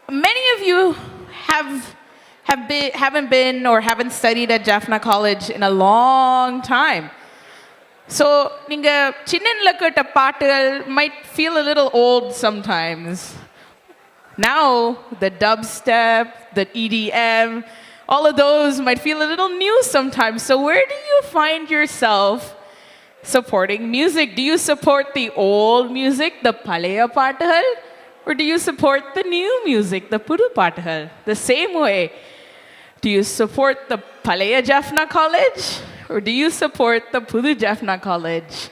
many of you haven't been or haven't studied at Jaffna College in a long time. So, ninga chinnenla ketta paattugal might feel a little old sometimes. Now, the dubstep, the EDM, all of those might feel a little new sometimes. So, where do you find yourself supporting music? Do you support the old music, the palaya paattugal? Or do you support the new music, the pudu paattugal? The same way. Do you support the Palaya Jaffna College? Or do you support the Pudu Jaffna College?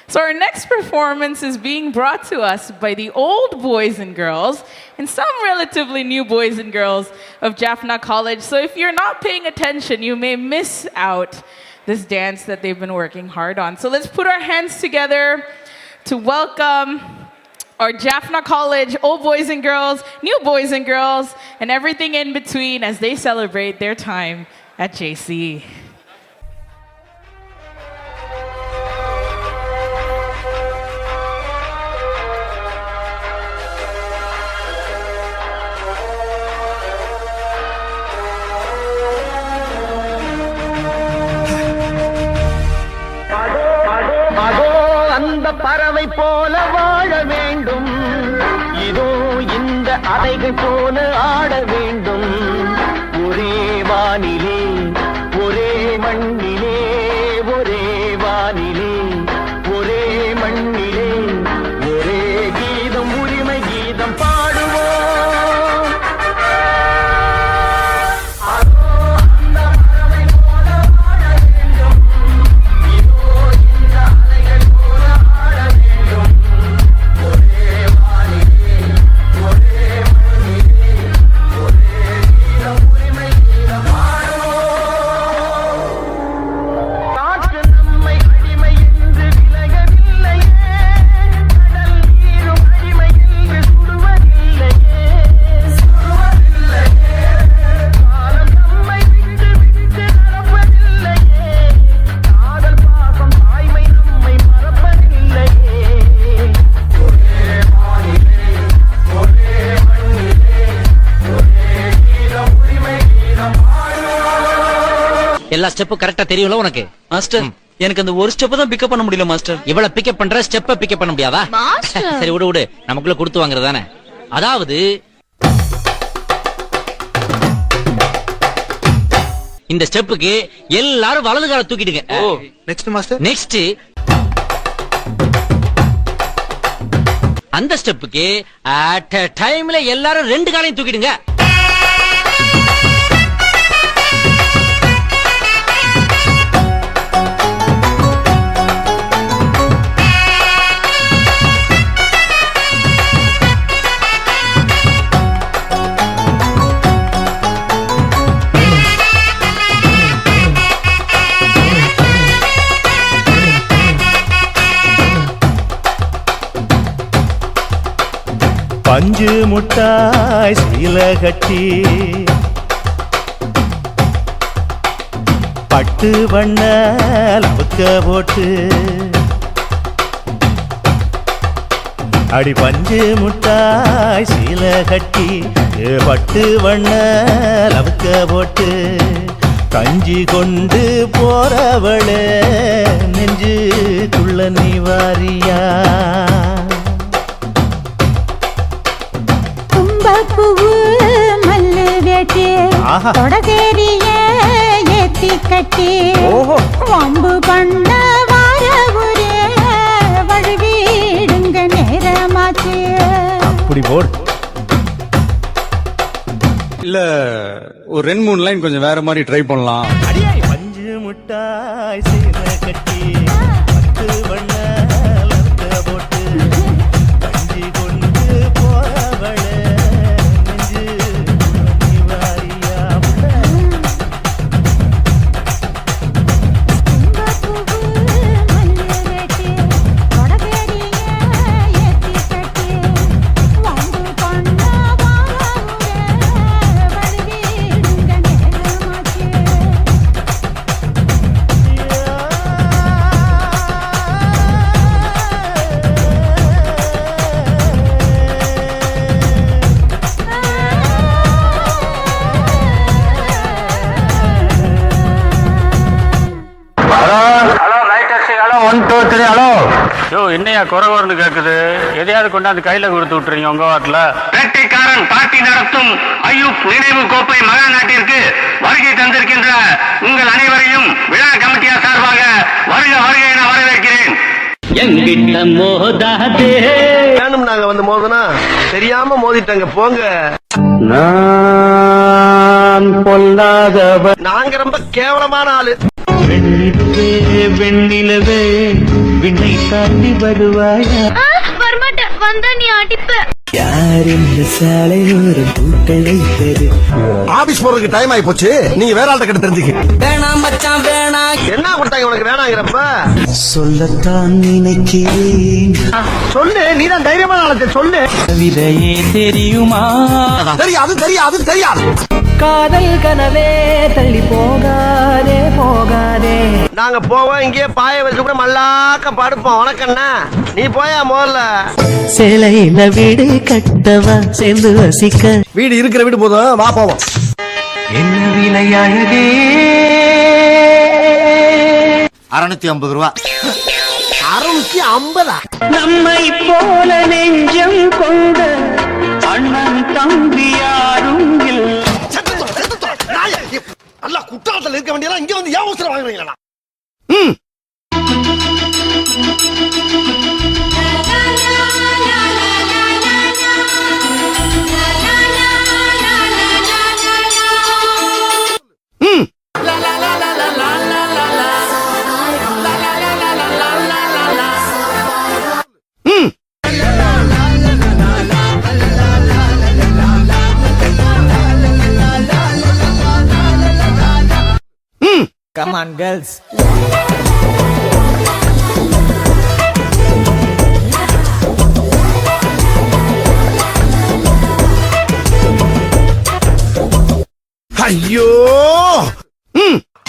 So our next performance is being brought to us by the old boys and girls and some relatively new boys and girls of Jaffna College. So if you're not paying attention, you may miss out this dance that they've been working hard on. So let's put our hands together to welcome our Jaffna College old boys and girls, new boys and girls, and everything in between as they celebrate their time at JC. பறவை போல வாழ வேண்டும், இதோ இந்த அலைகள் போல ஆட வேண்டும். ஒரே வானிலே ஒரே மண்ணிலே, ஒரே வானிலே ஒரே மண்ணிலே, ஒரே கீதம் உரிமை கீதம் பாடுவோம். எல்லா ஸ்டெப்பும் கரெக்டா தெரியும்ல உனக்கு? மாஸ்டர், எனக்கு அந்த ஒரு ஸ்டெப் தான் பிக்கப் பண்ண முடியல மாஸ்டர். இவ்வளவு பிக்கப் பண்ற ஸ்டெப்ப பிக்கப் பண்ண முடியாதா? சரி விடு, நமக்குள்ள கொடுத்து வாங்குறதானே. அதாவது இந்த ஸ்டெப்புக்கு எல்லாரும் வலது கால தூக்கிடுங்க. Next master. நெக்ஸ்ட் அந்த ஸ்டெப்புக்கு அட் a டைம்ல எல்லாரும் ரெண்டு காலையும் தூக்கிடுங்க. பஞ்சு முட்டாய் சீல கட்டி பட்டு வண்ண லவுக்க போட்டு, அடி பஞ்சு முட்டாய் சீல கட்டி பட்டு வண்ண லவுக்க போட்டு, கஞ்சி கொண்டு போறவளே நெஞ்சுக்குள்ள நீ வாரியா? பூவு மல்லு வேட்டி தொடகேரிய ஏத்தி கட்டி, வம்பு பண்ண வார ஊரே வழுவிடுங்க நேரமாச்சு. அப்படி போடு. இல்ல ஒரு 2-3 லைன் கொஞ்சம் வேற மாதிரி ட்ரை பண்ணலாம். பஞ்சு முட்டாய் சீல கட்டி பட்டு வண்ண லவுக்க போட்டு, கஞ்சி கொண்டு போறவளே ஹலோ யோ என்னையா குறவர்னு கேக்குது எதையாவது கொண்டாந்து கையில கொடுத்து விட்டுறீங்க உங்க வாட்டில. வேட்டைக்காரன் பார்ட்டி நடத்தும் ஐயூப் நினைவு கோப்பை மகா நாட்டிற்கு வருகை தந்திருக்கின்ற உங்கள் அனைவரையும் விழா கமிட்டியார் சார்பாக வருக வருக என வரவேற்கிறேன். எங்கிட்ட மோதாதே. வேணும் நாங்க வந்து மோதனா தெரியாம மோதிட்டாங்க போங்க. நான் பொல்லாதவன். நாங்க ரொம்ப கேவலமான ஆளு. வெண்ணிலவே வெண்ணிலவே விண்ணை தாண்டி வருவாயா? வரமாட்டேன், வந்தா நீ அடிப்ப. யார் இந்த சாலையோரம் பூக்கள் வைத்தது? ஆபீஸ் போறதுக்கு டைம் ஆயி போச்சு. நீங்க வேற ஆள்கிட்ட கிட்ட தெரிஞ்சுக்க. வேணாம் மச்சான் வேணாம். என்ன கொடுத்தாங்க உனக்கு வேணாங்கிறப்ப? சொல்லத்தான் நினைக்கிறேன். சொல்லு, நீதான் தைரியமான ஆளத்தை சொல்லு. கவிதையே தெரியுமா? தெரியாது தெரியாது தெரியாது. காதல் கனவே தள்ளி போகாதே போகாதே. நாங்க போவோம், இங்கே பாய வச்சு கூட மல்லாக்க படுப்போம். உனக்கண்ணா நீ போயா முதல்ல. சிலையில வீடு கட்டவா சேர்ந்து வசிக்க. வீடு இருக்கிற வீடு போதும், வா போவோம். என்ன விலை அழகே? 650 ரூபா. 650. நம்மை போல நெஞ்சம் கொண்ட அண்ணன் தம்பி யாரும் இல்லை. அல்ல குற்றாலத்தில் இருக்க வேண்டியதெல்லாம் இங்க வந்து ஏன் அவசரம் வாங்குறீங்களா? Come on, girls. ஐயோ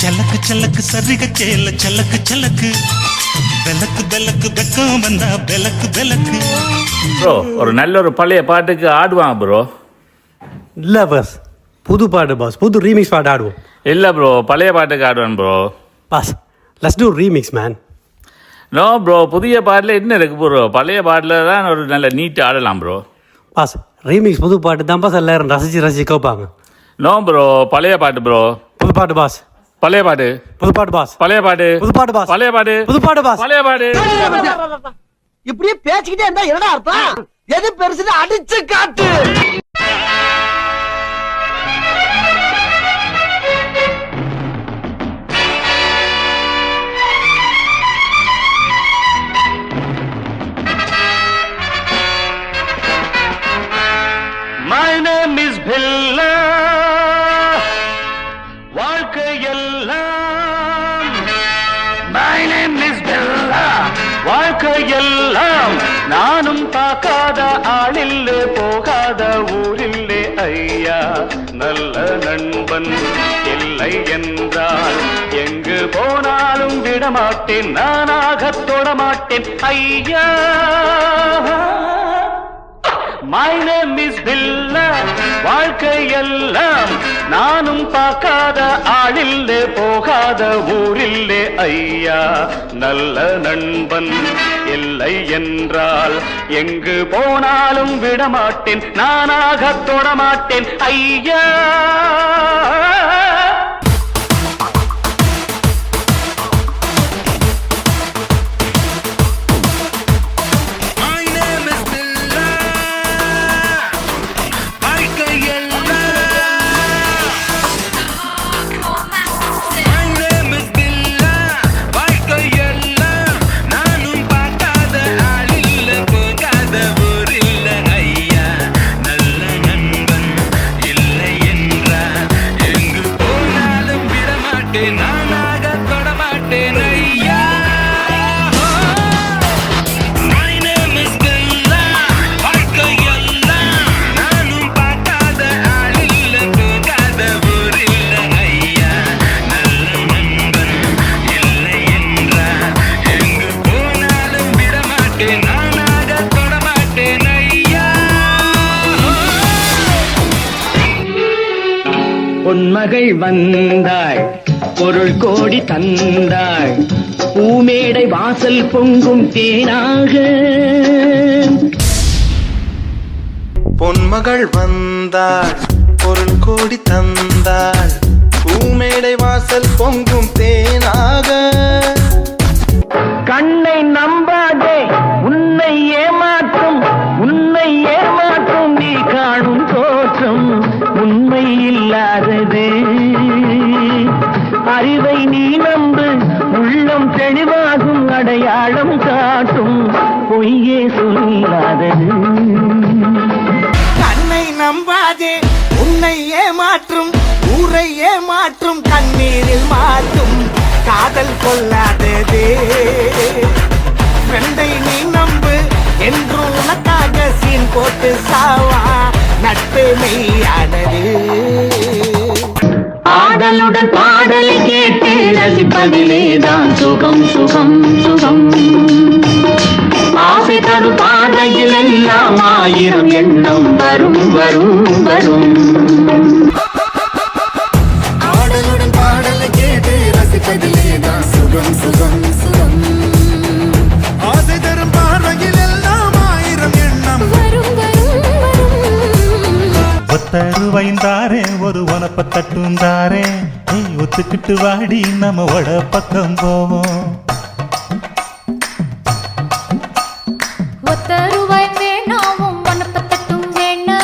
சலக்கு சலக்கு சரிக சேல சலக்கு சலக்கு பெலக்கு பெலக்கு பெக்கம் வந்தா பெலக்கு பெலக்கு. ப்ரோ ஒரு நல்ல ஒரு பழைய பாட்டுக்கு ஆடுவான் ப்ரோ. இல்ல பாஸ், புது பாட்டு பாஸ், புது ரீமிக்ஸ் பாட்டு ஆடுவோம். இல்ல ப்ரோ பழைய பாட்டுக்கு ஆடுவான் bro. Boss let's do remix man. No bro புதிய பாட்டுல என்ன இருக்கு ப்ரோ? பழைய பாட்டுல தான் ஒரு நல்ல நீட் ஆடலாம் ப்ரோ. பாஸ் ரீமிக்ஸ் புது பாட்டு தான் பாஸ், எல்லாரும் ரசிச்சு ரசிச்சு கேட்பாங்க. நோ ப்ரோ பழைய பாட்டு ப்ரோ. புது பாட்டு பாஸ், பழைய பாட்டு. புது பாட்டு பாஸ், பழைய பாட்டு. புது பாட்டு பாஸ், பழைய பாட்டு. புது பாட்டு பாஸ், பழைய பாட்டு. இப்படியே பேசிக்கிட்டே இருந்தா என்னடா அர்த்தம்? எது பெருசுன்னு அடிச்சு காட்டு. My name is Billa. வாழ்க்கையெல்லாம் My name is Billa. வாழ்க்கையெல்லாம் நானும் பார்க்காத ஆளில்லே போகாத ஊரில்லே ஐயா. நல்ல நண்பன் இல்லை என்றால் எங்கு போனாலும் விடமாட்டேன், நானாக தொடமாட்டேன் ஐயா. My name is Billa. வாழ்க்கையெல்லாம் நானும் பார்க்காத ஆளில்லே போகாத ஊரில்லே ஐயா. நல்ல நண்பன் இல்லை என்றால் எங்கு போனாலும் விடமாட்டேன், நானாக தொடமாட்டேன் ஐயா. பொன்மகள் வந்தாள், பொருள் கோடி தந்தாள், பூமேடை வாசல் பொங்கும் தேனாக. பொன்மகள் வந்தாள் பொருள் கோடி தந்தாள் பூமேடை வாசல் பொங்கும் தேனாக. கண்ணை நம்பாதே உன்னை ஏமாற்றும் நீ காணும் தோற்றம் உண்மை இல்லாதது. அறிவை நீ நம்பு உள்ளம் தெளிவாகும் அடையாளம் காட்டும் பொய்யே சொல்லாதது. கண்ணை நம்பாதே உன்னை ஏமாற்றும் ஊரை ஏமாற்றும் கண்ணீரில் மாற்றும் காதல் கொள்ளாததே. ஃப்ரெண்டை நீ நம்பு என்றும் உனக்காக சீன் போட்டு சாவா நட்பு மெய்யானது. ஆடலுடன் பாடலை கேட்டு ரசிப்பதிலேதான் சுகம் சுகம் சுகம். ஆசை தரும் பாதையில் எல்லாம் ஆயிரம் எண்ணம் வரும் வரும் வரும். ஆடலுடன் பாடலை கேட்டு ரசிப்பதிலேதான் சுகம் சுகம் சுகம். ஆசை தரும் பார்வையில் எல்லாம் ஆயிரம் எண்ணம் வரும் வரும் வரும். ஒத்தருவைந்தாரே ஒரு உனப்ப தட்டுந்தாரே ஒத்துக்கிட்டு வாடி நம்ம வட பக்கம் போவோம். ஒத்தருவாய் வேணாவும் வனப்பத்தட்டும் வேணா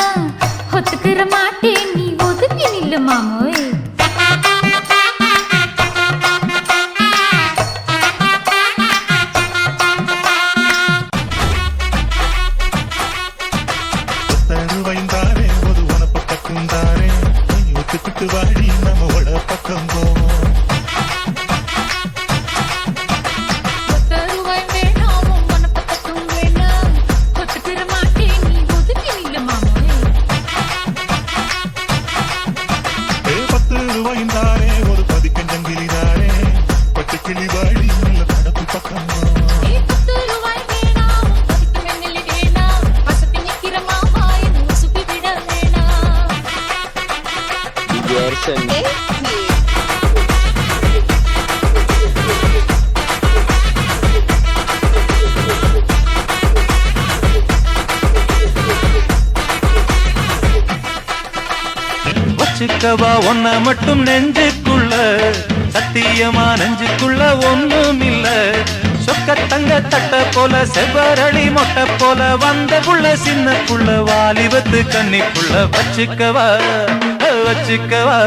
ஒத்துக்கிற மாட்டேன் நீ ஒதுக்கி நில்லு மாமோய். ஒத்தருவைந்தாரே ஒரு உனப்ப தட்டுந்தாரே ஒத்துக்கிட்டு வாடி நம்ம வட பக்கம் போவோம். ஒத்தருவாய் வேணாவும் வனப்பத்தட்டும் வேணா ஒத்துக்கிற மாட்டேன் நீ ஒதுக்கி நில்லு மாமோய். 10 ரூபாய்ந்தாரே ஒரு பதிக்கஞ்சங்கிலிதாரே பட்டுக்கிளி வாடி நல்ல கடப்பு பக்கம் போவோம். ஒத்தருவாய் வேணாவும் ஒதுக்கி நில்லு வேணா வசதி நிக்கிற மாமா என்ன உசுப்பி விட வேணா. வச்சுக்கவா ஒன்ன மட்டும் நெஞ்சுக்குள்ள சத்தியமா நெஞ்சுக்குள்ள ஒண்ணும் இல்ல. சொக்க தங்க தட்ட போல செவ்வரளி மொட்டை போல வந்த புள்ள சின்ன புள்ள வாலிபத்து கண்ணிக்குள்ள வச்சுக்கவா வச்சுக்கவா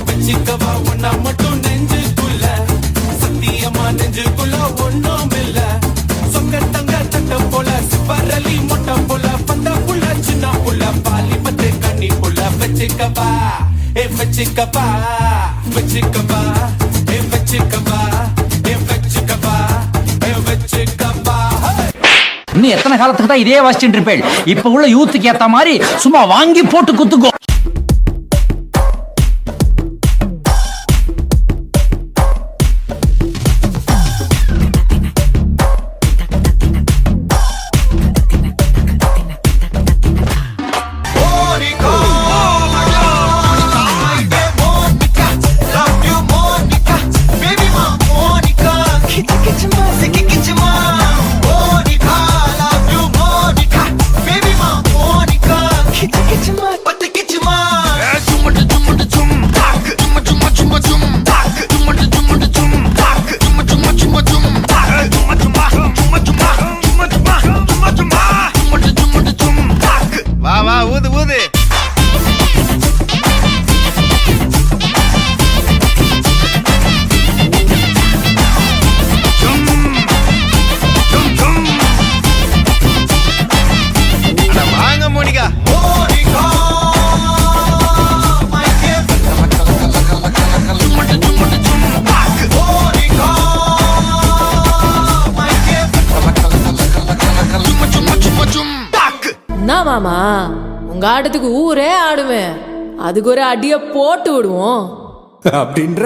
வச்சுக்கவா ஒன்ன மட்டும் நெஞ்சுக்குள்ள சத்தியமா நெஞ்சுக்குள்ள ஒண்ணும் இல்ல. சொக்க தங்க தட்ட போல செவ்வரளி மொட்டை போல வந்த புள்ள சின்ன புள்ள வாலிபத்து கண்ணிக்குள்ள வச்சுக்கவா வச்சுக்கவா வச்சுக்கவா வச்சுக்கவா வச்சுக்கவா வச்சுக்கவா. இன்னும் எத்தனை காலத்துக்கு தான் இதே வாசிச்சுட்டு இருப்பேன்? இப்ப உள்ள யூத்துக்கு ஏத்த மாதிரி சும்மா வாங்கி போட்டு குத்துக்கோ. மாமா உங்க ஆட்டத்துக்கு ஊரே ஆடுவேன். அதுக்கு ஒரு அடிய போட்டு விடுவோம் அப்படின்ற